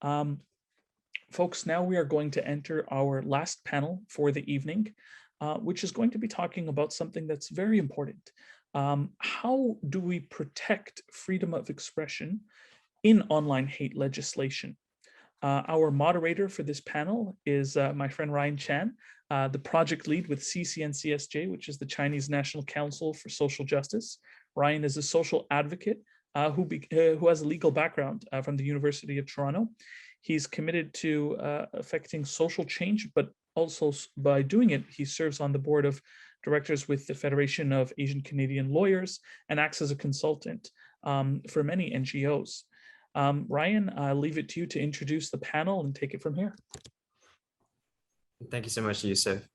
Um, Folks, now we are going to enter our last panel for the evening, which is going to be talking about something that's very important. How do we protect freedom of expression in online hate legislation? Our moderator for this panel is my friend Ryan Chan, the project lead with CCNCSJ, which is the Chinese National Council for Social Justice. Ryan is a social advocate who has a legal background from the University of Toronto. He's committed to affecting social change, but also by doing it, he serves on the board of directors with the Federation of Asian Canadian Lawyers and acts as a consultant for many NGOs. Ryan, I'll leave it to you to introduce the panel and take it from here. Thank you so much, Yusuf.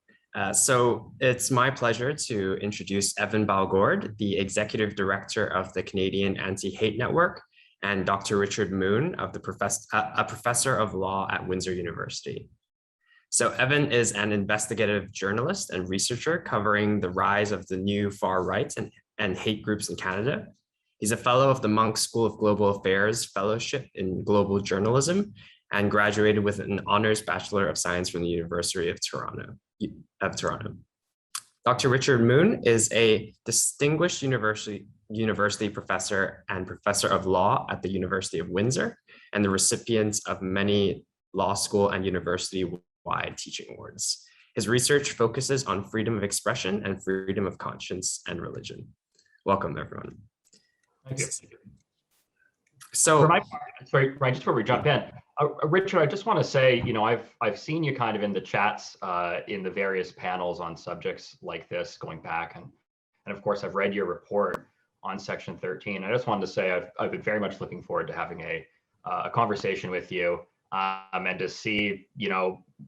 So it's my pleasure to introduce Evan Balgord, the Executive Director of the Canadian Anti-Hate Network, and Dr. Richard Moon, a professor of law at Windsor University. So Evan is an investigative journalist and researcher covering the rise of the new far right and hate groups in Canada. He's a fellow of the Munk School of Global Affairs Fellowship in Global Journalism and graduated with an Honors Bachelor of Science from the University of Toronto. Dr. Richard Moon is a distinguished university professor and professor of law at the University of Windsor and the recipient of many law school and university-wide teaching awards. His research focuses on freedom of expression and freedom of conscience and religion. Welcome, everyone. Thank you. So, for my part, sorry, Ryan, just before we jump in, Richard, I just want to say, I've seen you kind of in the chats in the various panels on subjects like this going back, and of course I've read your report on Section 13. I just wanted to say I've been very much looking forward to having a conversation with you and to see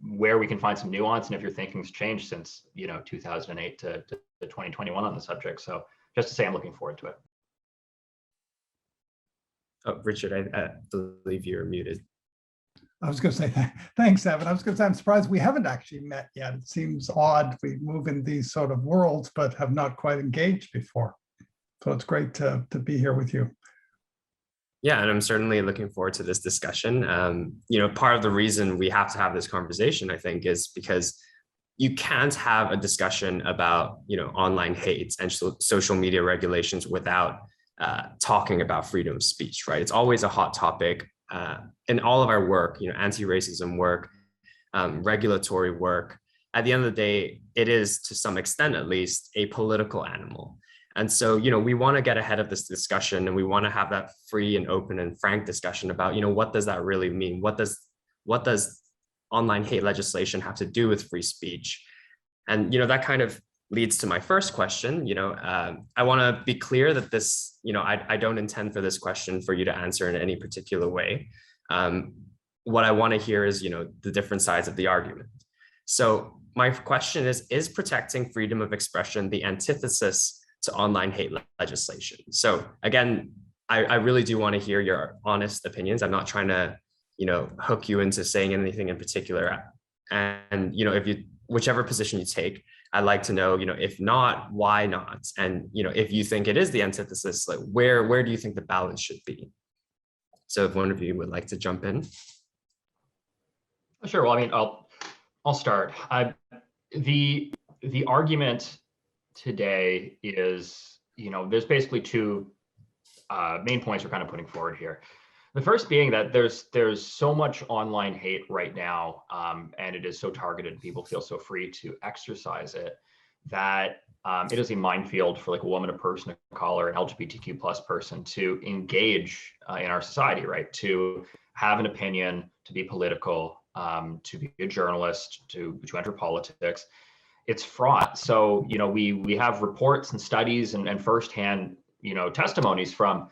where we can find some nuance and if your thinking's changed since 2008 to 2021 on the subject. So just to say I'm looking forward to it. Oh, Richard, I believe you're muted. I was going to say, thanks, Evan. I was going to say, I'm surprised we haven't actually met yet. It seems odd we move in these sort of worlds, but have not quite engaged before. So it's great to be here with you. Yeah, and I'm certainly looking forward to this discussion. Part of the reason we have to have this conversation, I think, is because you can't have a discussion about, online hate and social media regulations without talking about freedom of speech, right? It's always a hot topic in all of our work, anti-racism work, regulatory work. At the end of the day, it is, to some extent at least, a political animal. And so, we want to get ahead of this discussion, and we want to have that free and open and frank discussion about, what does that really mean? What does online hate legislation have to do with free speech? And, that kind of leads to my first question. I want to be clear that this, I don't intend for this question for you to answer in any particular way. What I want to hear is, the different sides of the argument. So my question is protecting freedom of expression the antithesis to online hate legislation? So again, I really do want to hear your honest opinions. I'm not trying to, hook you into saying anything in particular. And, whichever position you take, I'd like to know, if not, why not? And, if you think it is the antithesis, like where do you think the balance should be? So if one of you would like to jump in. Sure. Well, I mean, I'll start. The argument today is, there's basically two main points we're kind of putting forward here. The first being that there's so much online hate right now, and it is so targeted, people feel so free to exercise it, that it is a minefield for like a woman, a person of color, an LGBTQ plus person to engage in our society, right? To have an opinion, to be political, to be a journalist, to enter politics. It's fraught. So, we have reports and studies and firsthand, testimonies from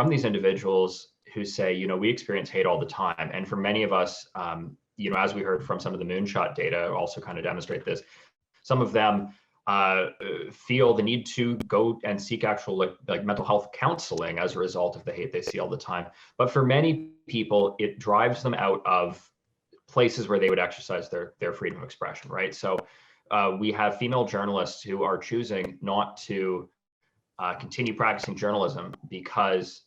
these individuals who say, we experience hate all the time. And for many of us, as we heard from some of the moonshot data also kind of demonstrate this, some of them feel the need to go and seek actual like mental health counseling as a result of the hate they see all the time. But for many people, it drives them out of places where they would exercise their freedom of expression, right? So we have female journalists who are choosing not to continue practicing journalism because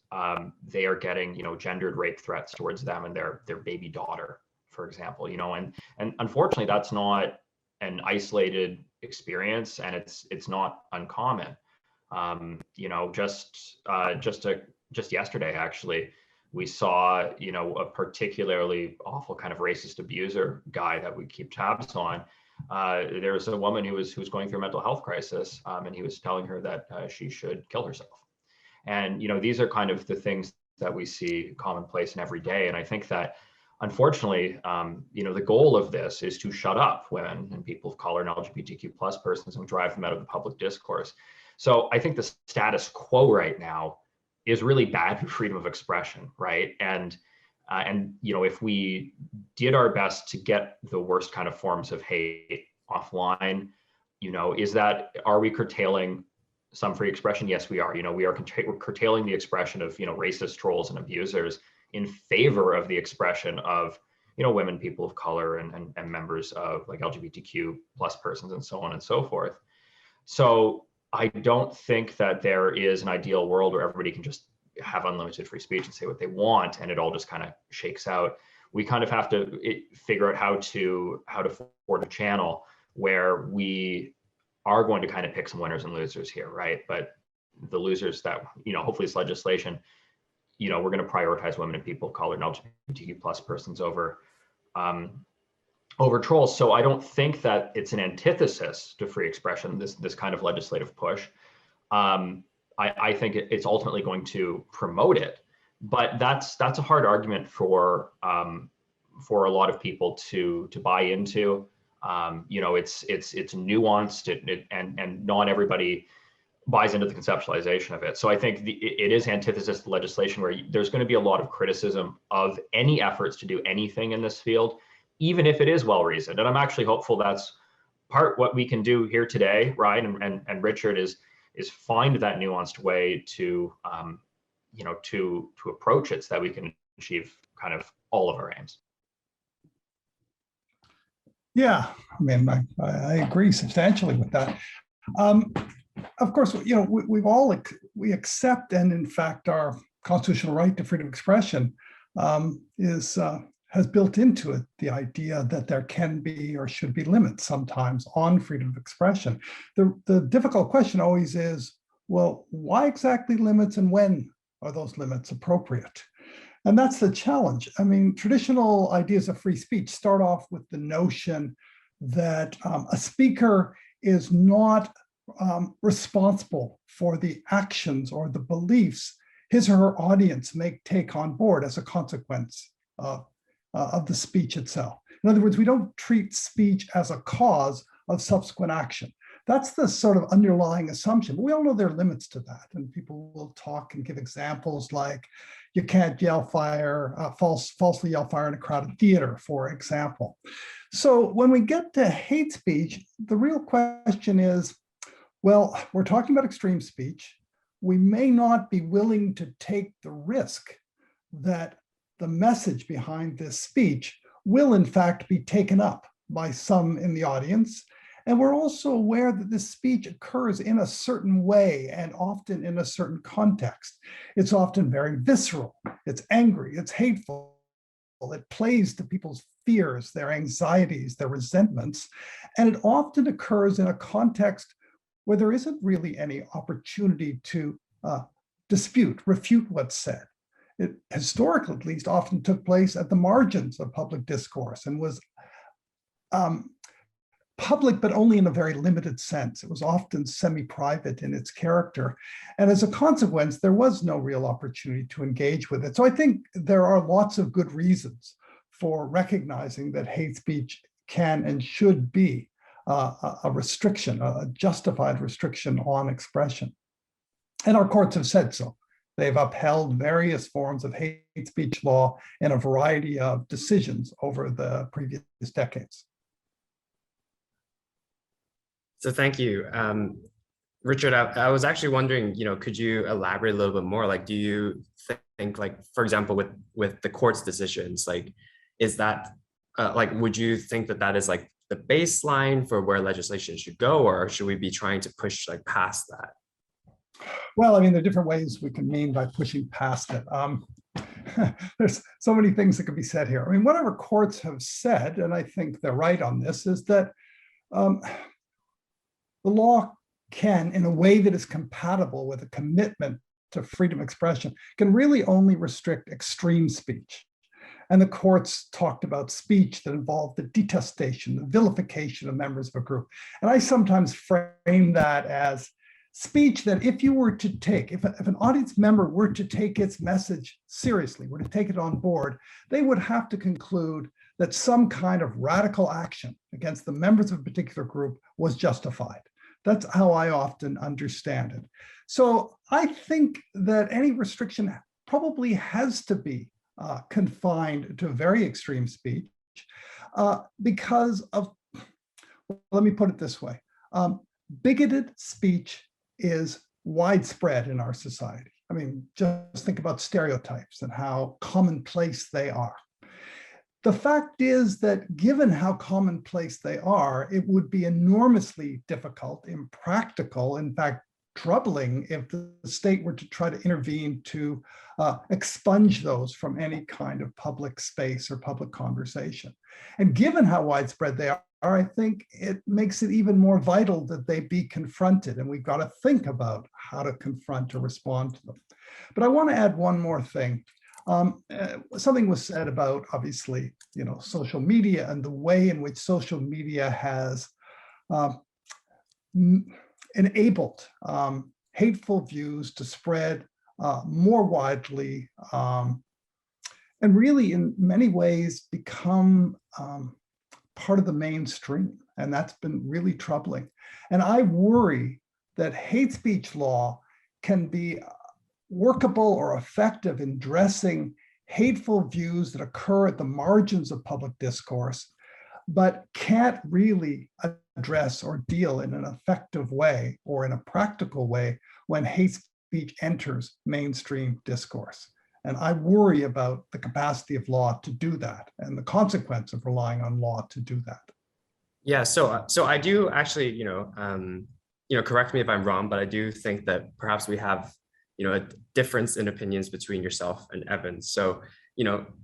they are getting, gendered rape threats towards them and their baby daughter, for example, and unfortunately that's not an isolated experience, and it's not uncommon. Just yesterday, actually, we saw, a particularly awful kind of racist abuser guy that we keep tabs on. There was a woman who was going through a mental health crisis, and he was telling her that she should kill herself. And these are kind of the things that we see commonplace and every day. And I think that, unfortunately, the goal of this is to shut up women and people of color and LGBTQ plus persons and drive them out of the public discourse. So I think the status quo right now is really bad for freedom of expression, right? And if we did our best to get the worst kind of forms of hate offline, are we curtailing some free expression? Yes, we are. We're curtailing the expression of racist trolls and abusers in favor of the expression of women, people of color, and members of like LGBTQ plus persons, and so on and so forth. So I don't think that there is an ideal world where everybody can just have unlimited free speech and say what they want, and it all just kind of shakes out. We kind of have to figure out how to forward a channel where we are going to kind of pick some winners and losers here, right? But the losers that, hopefully this legislation, we're going to prioritize women and people of color and LGBTQ plus persons over trolls. So I don't think that it's an antithesis to free expression, this kind of legislative push. I think it's ultimately going to promote it, but that's a hard argument for a lot of people to buy into. It's nuanced, and not everybody buys into the conceptualization of it. So I think it is antithesis to legislation where there's going to be a lot of criticism of any efforts to do anything in this field, even if it is well reasoned. And I'm actually hopeful that's part what we can do here today, Ryan and Richard, is find that nuanced way to to approach it so that we can achieve kind of all of our aims. Yeah, I mean, I agree substantially with that. Of course, we accept, and in fact, our constitutional right to freedom of expression has built into it the idea that there can be or should be limits sometimes on freedom of expression. The difficult question always is, well, why exactly limits, and when are those limits appropriate? And that's the challenge. I mean, traditional ideas of free speech start off with the notion that a speaker is not responsible for the actions or the beliefs his or her audience may take on board as a consequence of the speech itself. In other words, we don't treat speech as a cause of subsequent action. That's the sort of underlying assumption. But we all know there are limits to that, and people will talk and give examples like you can't falsely yell fire in a crowded theater, for example. So when we get to hate speech, the real question is, well, we're talking about extreme speech. We may not be willing to take the risk that the message behind this speech will in fact be taken up by some in the audience. And we're also aware that this speech occurs in a certain way and often in a certain context. It's often very visceral, it's angry, it's hateful, it plays to people's fears, their anxieties, their resentments. And it often occurs in a context where there isn't really any opportunity to refute what's said. It historically, at least, often took place at the margins of public discourse and was public, but only in a very limited sense. It was often semi-private in its character. And as a consequence, there was no real opportunity to engage with it. So I think there are lots of good reasons for recognizing that hate speech can and should be a restriction, a justified restriction on expression. And our courts have said so. They've upheld various forms of hate speech law in a variety of decisions over the previous decades. So thank you. Richard, I was actually wondering, could you elaborate a little bit more? Like, do you think, like, for example, with the court's decisions, like, is that, would you think that is like the baseline for where legislation should go, or should we be trying to push like past that? Well, I mean, there are different ways we can mean by pushing past it. There's so many things that could be said here. I mean, whatever courts have said, and I think they're right on this, is that the law can, in a way that is compatible with a commitment to freedom of expression, can really only restrict extreme speech. And the courts talked about speech that involved the detestation, the vilification of members of a group. And I sometimes frame that as speech that if you were to take, if an audience member were to take its message seriously, were to take it on board, they would have to conclude that some kind of radical action against the members of a particular group was justified. That's how I often understand it. So I think that any restriction probably has to be confined to very extreme speech because of, let me put it this way, bigoted speech is widespread in our society. I mean, just think about stereotypes and how commonplace they are. The fact is that given how commonplace they are, it would be enormously difficult, impractical, in fact, troubling if the state were to try to intervene to expunge those from any kind of public space or public conversation. And given how widespread they are, I think it makes it even more vital that they be confronted, and we've got to think about how to confront or respond to them. But I want to add one more thing. Something was said about, obviously, social media and the way in which social media has enabled hateful views to spread more widely and really in many ways become part of the mainstream. And that's been really troubling. And I worry that hate speech law can be workable or effective in addressing hateful views that occur at the margins of public discourse, but can't really address or deal in an effective way or in a practical way when hate speech enters mainstream discourse. And I worry about the capacity of law to do that and the consequence of relying on law to do that. Yeah, so I do actually, correct me if I'm wrong, but I do think that perhaps we have, a difference in opinions between yourself and Evan. So,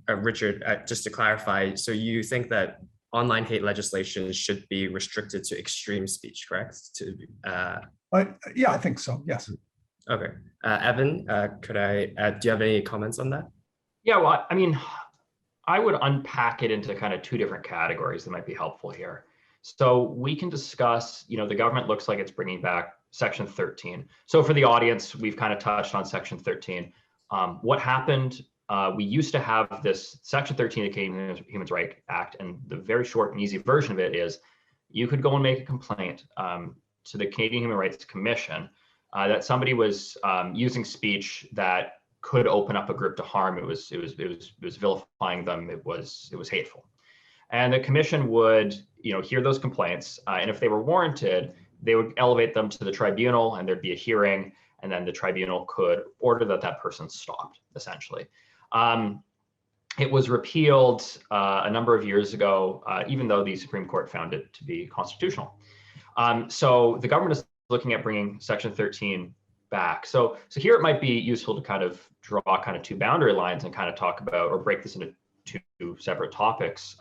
Richard, just to clarify, so you think that online hate legislation should be restricted to extreme speech, correct? Yeah, I think so. Yes. Okay. Evan, do you have any comments on that? Yeah, well, I mean, I would unpack it into kind of two different categories that might be helpful here. So we can discuss, the government looks like it's bringing back Section 13. So for the audience, we've kind of touched on Section 13. What happened? We used to have this Section 13 of the Canadian Human Rights Act, and the very short and easy version of it is you could go and make a complaint to the Canadian Human Rights Commission that somebody was using speech that could open up a group to harm. It was vilifying them. It was hateful, and the commission would hear those complaints, and if they were warranted, they would elevate them to the tribunal, and there'd be a hearing, and then the tribunal could order that person stopped. Essentially, it was repealed a number of years ago, even though the Supreme Court found it to be constitutional. So the government is looking at bringing Section 13 back. So here it might be useful to kind of draw kind of two boundary lines and kind of talk about or break this into two separate topics.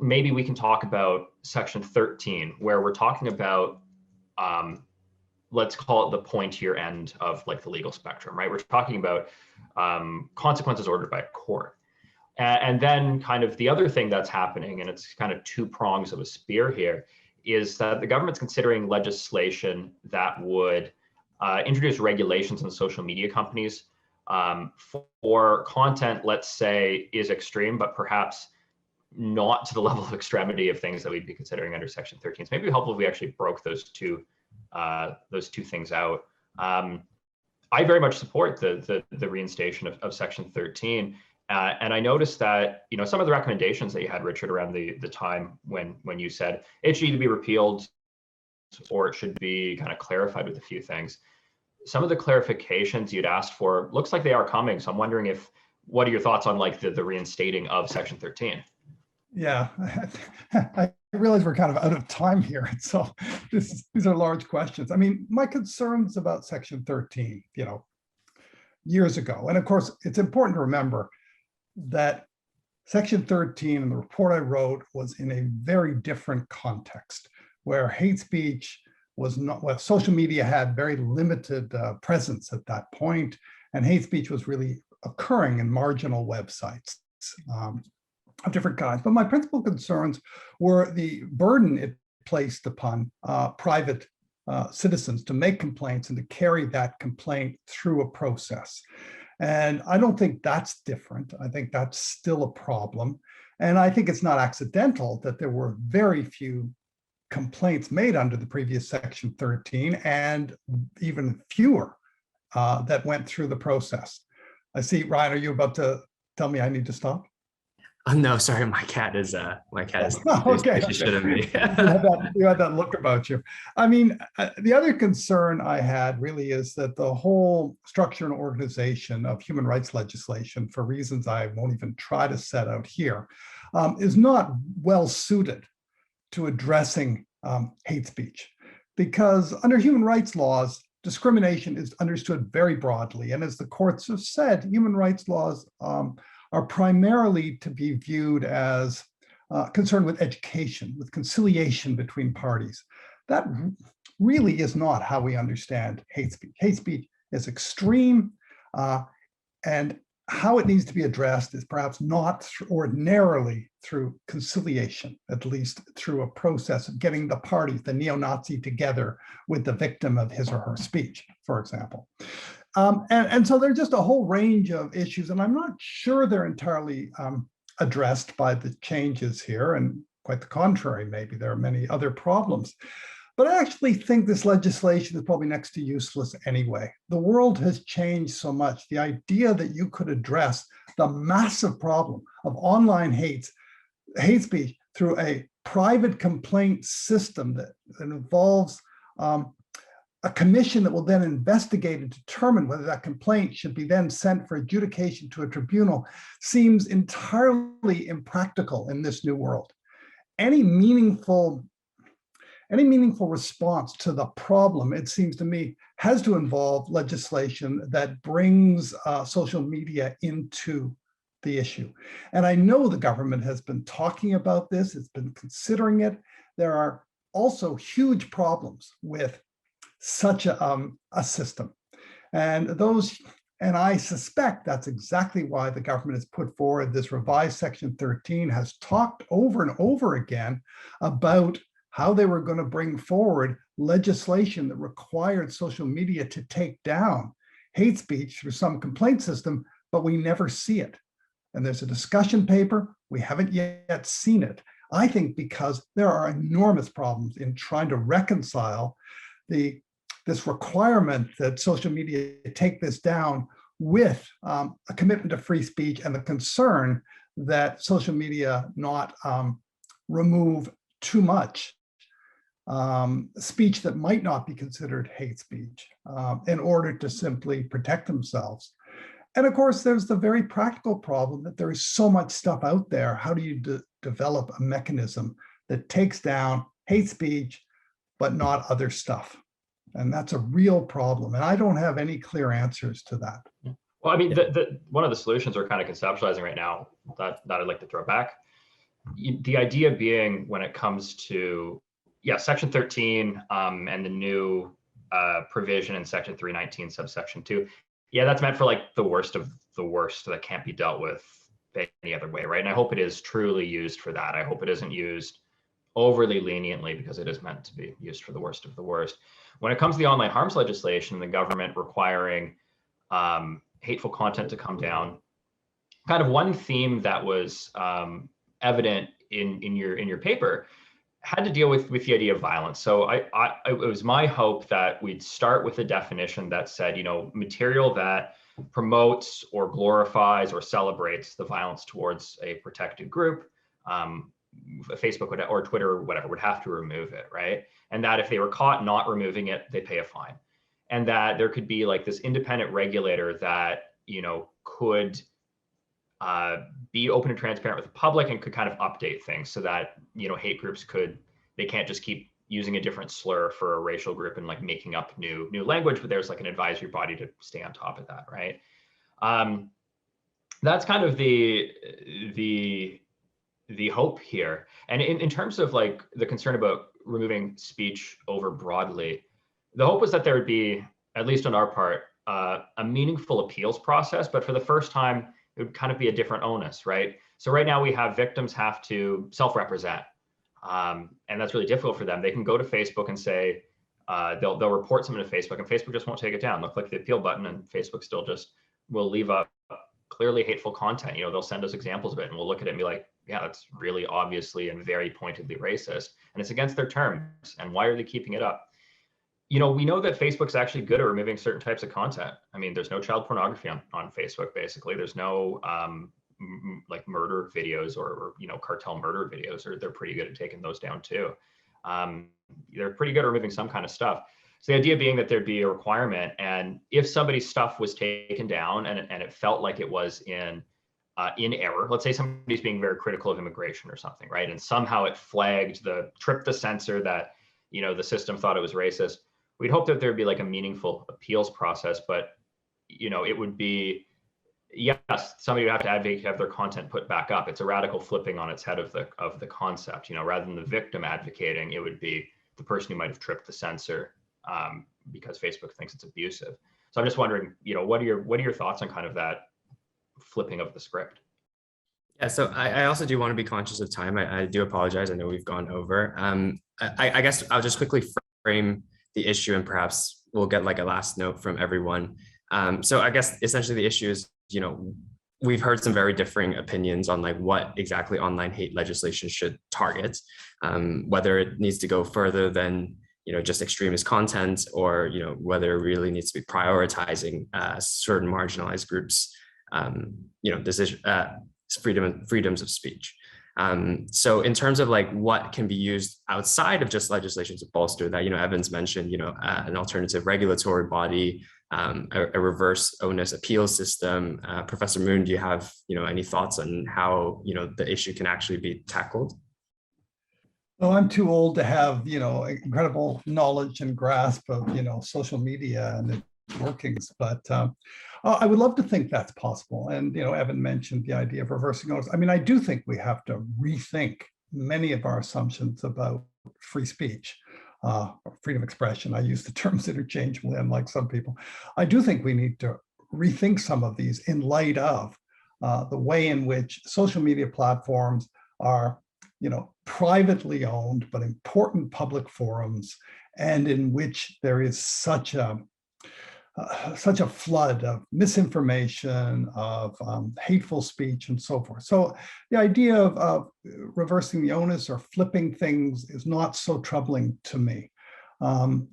Maybe we can talk about Section 13, where we're talking about, let's call it the pointier end of like the legal spectrum, right? We're talking about consequences ordered by a court. And then kind of the other thing that's happening, and it's kind of two prongs of a spear here, is that the government's considering legislation that would introduce regulations on social media companies for content, let's say, is extreme, but perhaps not to the level of extremity of things that we'd be considering under Section 13. So maybe it'd be helpful if we actually broke those two things out. I very much support the reinstatement of Section 13. And I noticed that, some of the recommendations that you had, Richard, around the time when you said it should either be repealed or it should be kind of clarified with a few things. Some of the clarifications you'd asked for looks like they are coming. So I'm wondering what are your thoughts on like the reinstating of Section 13? Yeah, I realize we're kind of out of time here. So these are large questions. I mean, my concerns about Section 13, years ago, and of course, it's important to remember that Section 13 and the report I wrote was in a very different context where hate speech was not, well, social media had very limited presence at that point, and hate speech was really occurring in marginal websites of different kinds. But my principal concerns were the burden it placed upon private citizens to make complaints and to carry that complaint through a process. And I don't think that's different. I think that's still a problem. And I think it's not accidental that there were very few complaints made under the previous Section 13 and even fewer that went through the process. I see, Ryan, are you about to tell me I need to stop? Oh, no, sorry, my cat is okay. shouldn't be. You had that look about you. I mean, the other concern I had really is that the whole structure and organization of human rights legislation, for reasons I won't even try to set out here, is not well suited to addressing hate speech, because under human rights laws, discrimination is understood very broadly. And as the courts have said, human rights laws are primarily to be viewed as concerned with education, with conciliation between parties. That really is not how we understand hate speech. Hate speech is extreme, and how it needs to be addressed is perhaps not ordinarily through conciliation, at least through a process of getting the parties, the neo-Nazi, together with the victim of his or her speech, for example. And so there's just a whole range of issues, and I'm not sure they're entirely addressed by the changes here, and quite the contrary, maybe there are many other problems. But I actually think this legislation is probably next to useless anyway. The world has changed so much. The idea that you could address the massive problem of online hate speech through a private complaint system that involves a commission that will then investigate and determine whether that complaint should be then sent for adjudication to a tribunal seems entirely impractical in this new world. Any meaningful response to the problem, it seems to me, has to involve legislation that brings social media into the issue. And I know the government has been talking about this, it's been considering it. There are also huge problems with such a system. And I suspect that's exactly why the government has put forward this revised Section 13, has talked over and over again about how they were going to bring forward legislation that required social media to take down hate speech through some complaint system, but we never see it. And there's a discussion paper, we haven't yet seen it. I think because there are enormous problems in trying to reconcile this requirement that social media take this down with a commitment to free speech and the concern that social media not remove too much speech that might not be considered hate speech in order to simply protect themselves. And of course, there's the very practical problem that there is so much stuff out there. How do you develop a mechanism that takes down hate speech, but not other stuff? And that's a real problem. And I don't have any clear answers to that. Well, I mean, one of the solutions we're kind of conceptualizing right now that I'd like to throw back. The idea being when it comes to, Section 13 and the new provision in Section 319, subsection 2. Yeah, that's meant for like the worst of the worst that can't be dealt with any other way, right? And I hope it is truly used for that. I hope it isn't used overly leniently because it is meant to be used for the worst of the worst. When it comes to the online harms legislation, the government requiring hateful content to come down, kind of one theme that was evident in your paper had to deal with the idea of violence. So it was my hope that we'd start with a definition that said, material that promotes or glorifies or celebrates the violence towards a protected group, Facebook or Twitter or whatever would have to remove it, right? And that if they were caught not removing it, they pay a fine. And that there could be like this independent regulator that, could be open and transparent with the public and could kind of update things so that, hate groups they can't just keep using a different slur for a racial group and like making up new language, but there's like an advisory body to stay on top of that, right? That's kind of the hope here. And in terms of like the concern about removing speech over broadly, the hope was that there would be, at least on our part, a meaningful appeals process, but for the first time, it would kind of be a different onus, right? So right now we have victims have to self-represent, and that's really difficult for them. They can go to Facebook and say, they'll report something to Facebook, and Facebook just won't take it down. They'll click the appeal button, and Facebook still just will leave up clearly hateful content. They'll send us examples of it, and we'll look at it and be like, yeah, that's really obviously and very pointedly racist, and it's against their terms. And why are they keeping it up? We know that Facebook's actually good at removing certain types of content. I mean, there's no child pornography on Facebook, basically. There's no like murder videos or cartel murder videos, or they're pretty good at taking those down too. They're pretty good at removing some kind of stuff. So the idea being that there'd be a requirement, and if somebody's stuff was taken down and it felt like it was in error, let's say somebody's being very critical of immigration or something, right? And somehow it tripped the censor that, the system thought it was racist. We'd hope that there'd be like a meaningful appeals process, but, it would be, yes, somebody would have to advocate to have their content put back up. It's a radical flipping on its head of the concept. Rather than the victim advocating, it would be the person who might have tripped the censor because Facebook thinks it's abusive. So I'm just wondering, what are your thoughts on kind of that flipping of the script? Yeah, so I also do want to be conscious of time. I do apologize. I know we've gone over. I guess I'll just quickly frame the issue, and perhaps we'll get like a last note from everyone. So I guess essentially the issue is, we've heard some very differing opinions on like what exactly online hate legislation should target, whether it needs to go further than just extremist content, or whether it really needs to be prioritizing certain marginalized groups, freedoms of speech. So in terms of like what can be used outside of just legislation to bolster that, Evan's mentioned, an alternative regulatory body, a reverse onus appeal system. Professor Moon, do you have, any thoughts on how, the issue can actually be tackled? Well, I'm too old to have, incredible knowledge and grasp of, social media and its workings, but I would love to think that's possible. And, Evan mentioned the idea of reversing onus. I mean, I do think we have to rethink many of our assumptions about free speech, or freedom of expression. I use the terms interchangeably, unlike some people. I do think we need to rethink some of these in light of the way in which social media platforms are, privately owned, but important public forums, and in which there is such a flood of misinformation, of hateful speech, and so forth. So the idea of reversing the onus or flipping things is not so troubling to me. When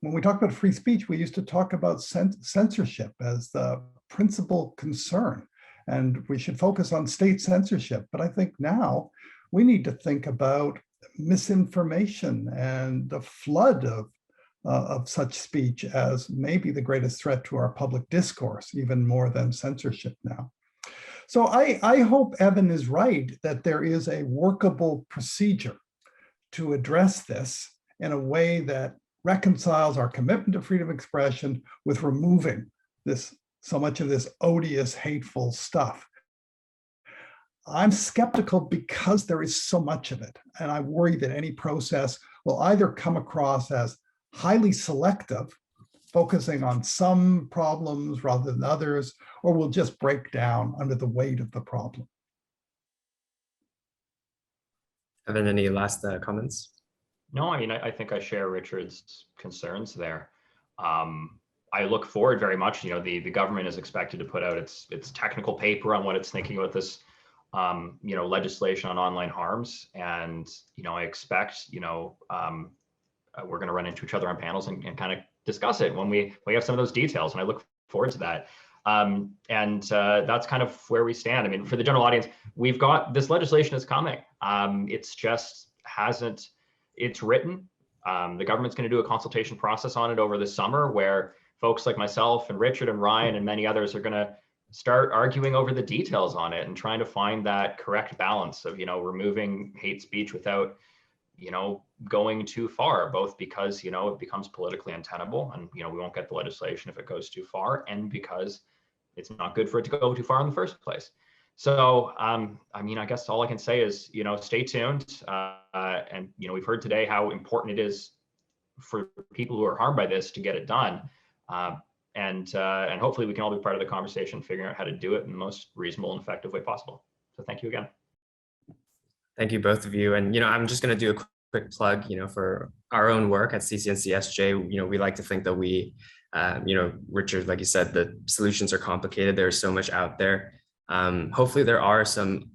we talk about free speech, we used to talk about censorship as the principal concern, and we should focus on state censorship. But I think now we need to think about misinformation and the flood of such speech as maybe the greatest threat to our public discourse, even more than censorship now. So I hope Evan is right that there is a workable procedure to address this in a way that reconciles our commitment to freedom of expression with removing so much of this odious, hateful stuff. I'm skeptical because there is so much of it, and I worry that any process will either come across as highly selective, focusing on some problems rather than others, or will just break down under the weight of the problem. Evan, any last comments? No, I mean, I think I share Richard's concerns there. I look forward very much, the government is expected to put out its technical paper on what it's thinking about this, legislation on online harms. And, I expect, we're going to run into each other on panels and kind of discuss it when we have some of those details. And I look forward to that. That's kind of where we stand. I mean, for the general audience, we've got this legislation is coming. It's written. The government's going to do a consultation process on it over the summer, where folks like myself and Richard and Ryan and many others are going to start arguing over the details on it and trying to find that correct balance of, removing hate speech without, going too far, both because, it becomes politically untenable and, we won't get the legislation if it goes too far, and because it's not good for it to go too far in the first place. So, I guess all I can say is, stay tuned. And, we've heard today how important it is for people who are harmed by this to get it done. And hopefully we can all be part of the conversation, figuring out how to do it in the most reasonable and effective way possible. So thank you again. Thank you, both of you. And, I'm just going to do a quick plug, for our own work at CCNCSJ. We like to think that we, Richard, like you said, the solutions are complicated. There's so much out there. Hopefully there are some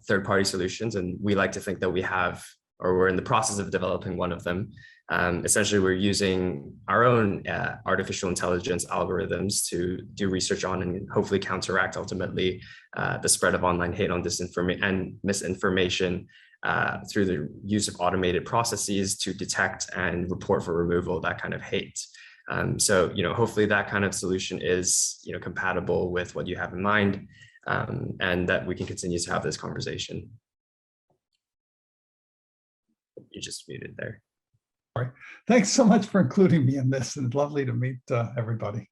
third-party solutions, and we like to think that we have, or we're in the process of developing one of them. Essentially, we're using our own artificial intelligence algorithms to do research on and hopefully counteract ultimately the spread of online hate on disinformation and misinformation through the use of automated processes to detect and report for removal that kind of hate. So, hopefully that kind of solution is, compatible with what you have in mind, and that we can continue to have this conversation. You just muted there. All right. Thanks so much for including me in this, and lovely to meet everybody.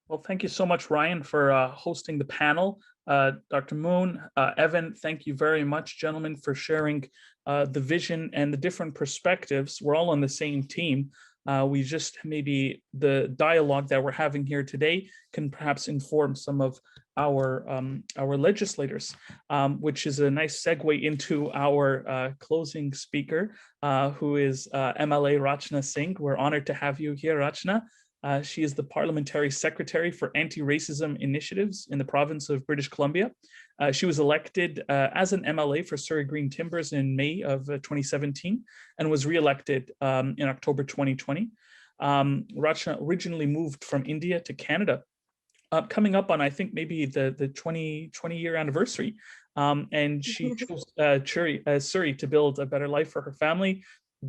Well, thank you so much, Ryan, for hosting the panel. Dr. Moon, Evan, thank you very much, gentlemen, for sharing the vision and the different perspectives. We're all on the same team. We just, maybe the dialogue that we're having here today can perhaps inform some of our legislators, which is a nice segue into our closing speaker, who is MLA Rachna Singh. We're honored to have you here, Rachna. She is the Parliamentary Secretary for Anti-Racism Initiatives in the province of British Columbia. She was elected as an MLA for Surrey Green Timbers in May of 2017 and was re-elected in October 2020. Rachna originally moved from India to Canada, coming up on, I think, maybe the 20-year anniversary. And she chose Surrey to build a better life for her family.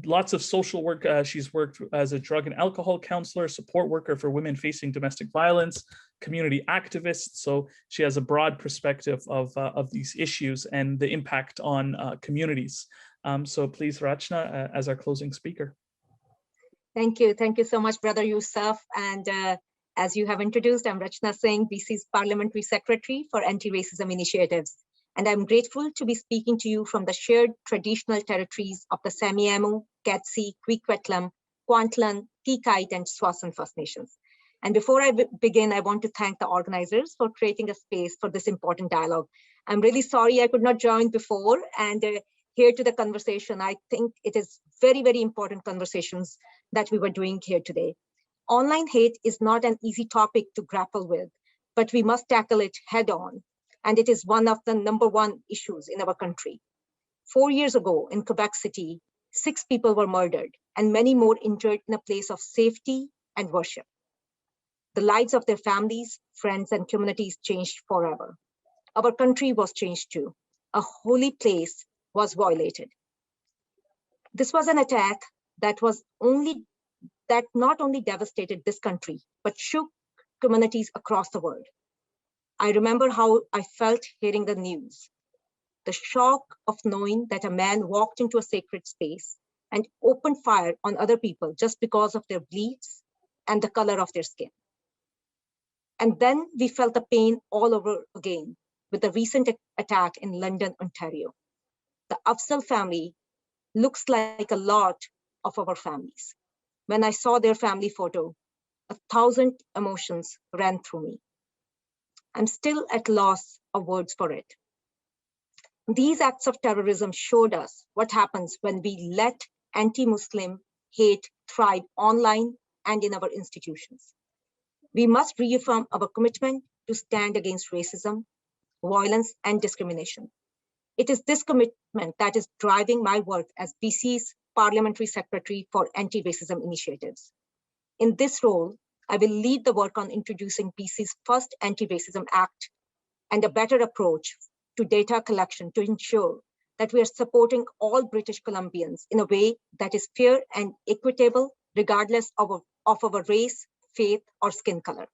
Lots of social work. She's worked as a drug and alcohol counselor, support worker for women facing domestic violence, community activist. So she has a broad perspective of these issues and the impact on communities. So please, Rachna, as our closing speaker. Thank you. Thank you so much, Brother Yusuf. And as you have introduced, I'm Rachna Singh, BC's Parliamentary Secretary for Anti-Racism Initiatives. And I'm grateful to be speaking to you from the shared traditional territories of the Semiahmoo, Katzie, Kwikwetlem, Kwantlen, Tikait, and Tsawwassen First Nations. And before I begin, I want to thank the organizers for creating a space for this important dialogue. I'm really sorry I could not join before and here to the conversation. I think it is very, very important conversations that we were doing here today. Online hate is not an easy topic to grapple with, but we must tackle it head on. And it is one of the #1 issues in our country. 4 years ago in Quebec City, 6 people were murdered and many more injured in a place of safety and worship. The lives of their families, friends, and communities changed forever. Our country was changed too. A holy place was violated. This was an attack that not only devastated this country, but shook communities across the world. I remember how I felt hearing the news. The shock of knowing that a man walked into a sacred space and opened fire on other people just because of their beliefs and the color of their skin. And then we felt the pain all over again with the recent attack in London, Ontario. The Afzal family looks like a lot of our families. When I saw their family photo, 1,000 emotions ran through me. I'm still at loss of words for it. These acts of terrorism showed us what happens when we let anti-Muslim hate thrive online and in our institutions. We must reaffirm our commitment to stand against racism, violence, and discrimination. It is this commitment that is driving my work as BC's Parliamentary Secretary for Anti-Racism Initiatives. In this role, I will lead the work on introducing BC's first Anti-Racism Act and a better approach to data collection to ensure that we are supporting all British Columbians in a way that is fair and equitable, regardless of of our race, faith, or skin color.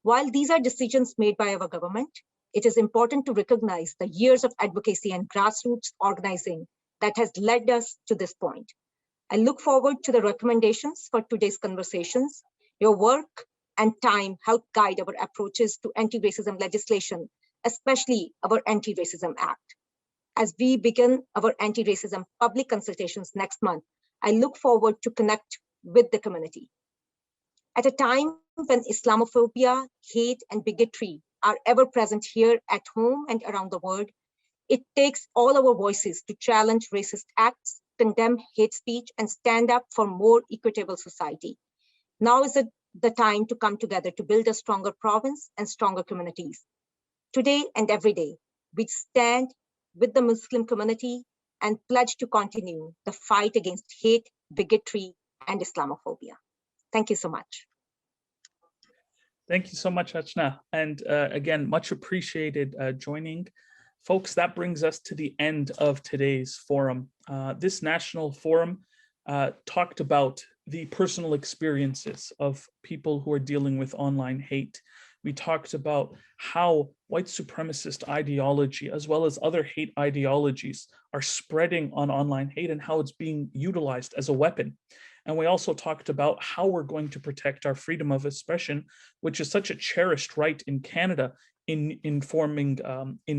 While these are decisions made by our government, it is important to recognize the years of advocacy and grassroots organizing that has led us to this point. I look forward to the recommendations for today's conversations. Your work and time help guide our approaches to anti-racism legislation, especially our Anti-Racism Act. As we begin our anti-racism public consultations next month, I look forward to connect with the community. At a time when Islamophobia, hate, and bigotry are ever present here at home and around the world, it takes all our voices to challenge racist acts, condemn hate speech, and stand up for more equitable society. Now is the time to come together to build a stronger province and stronger communities. Today and every day, we stand with the Muslim community and pledge to continue the fight against hate, bigotry, and Islamophobia. Thank you so much. Thank you so much, Rachna. And again, much appreciated joining. Folks, that brings us to the end of today's forum. This national forum talked about the personal experiences of people who are dealing with online hate. We talked about how white supremacist ideology, as well as other hate ideologies, are spreading on online hate and how it's being utilized as a weapon. And we also talked about how we're going to protect our freedom of expression, which is such a cherished right in Canada in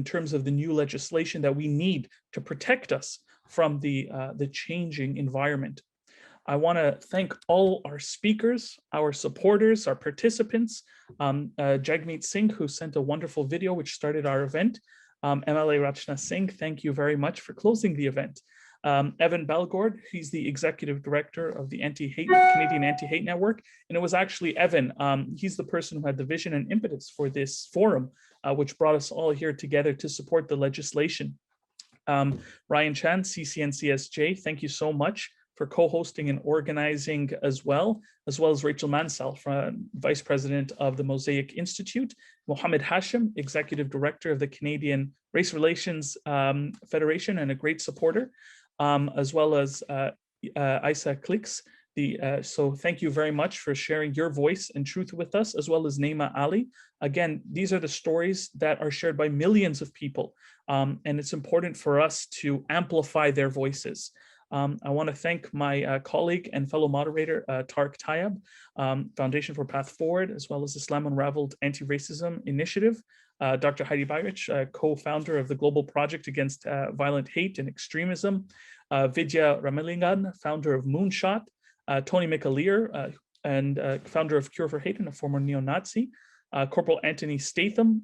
terms of the new legislation that we need to protect us from the changing environment. I want to thank all our speakers, our supporters, our participants, Jagmeet Singh, who sent a wonderful video which started our event. MLA Rachna Singh, thank you very much for closing the event. Evan Belgord, he's the executive director of the Canadian Anti-Hate Network. And it was actually Evan, he's the person who had the vision and impetus for this forum, which brought us all here together to support the legislation. Ryan Chan, CCNCSJ, thank you so much for co-hosting and organizing as well as Rachel Mansell, Vice President of the Mosaic Institute, Mohammed Hashim, Executive Director of the Canadian Race Relations Federation and a great supporter, as well as Isa Klix. So thank you very much for sharing your voice and truth with us, as well as Naima Ali. Again, these are the stories that are shared by millions of people, and it's important for us to amplify their voices. I want to thank my colleague and fellow moderator, Tarek Tayeb, Foundation for Path Forward, as well as Islam Unraveled Anti-Racism Initiative, Dr. Heidi Bayrich, co-founder of the Global Project Against Violent Hate and Extremism, Vidya Ramalingan, founder of Moonshot, Tony McAleer, and founder of Cure for Hate and a former neo-Nazi, Corporal Anthony Statham,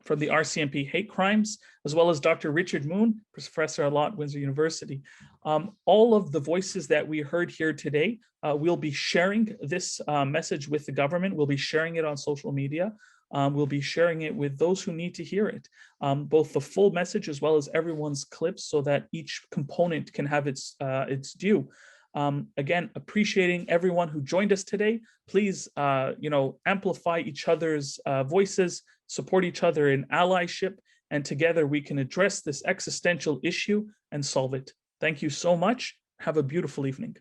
from the RCMP Hate Crimes, as well as Dr. Richard Moon, Professor at Law at Windsor University. All of the voices that we heard here today, we'll be sharing this message with the government. We'll be sharing it on social media. We'll be sharing it with those who need to hear it, both the full message as well as everyone's clips, so that each component can have its due. Again, appreciating everyone who joined us today. Please, amplify each other's voices, support each other in allyship, and together we can address this existential issue and solve it. Thank you so much. Have a beautiful evening.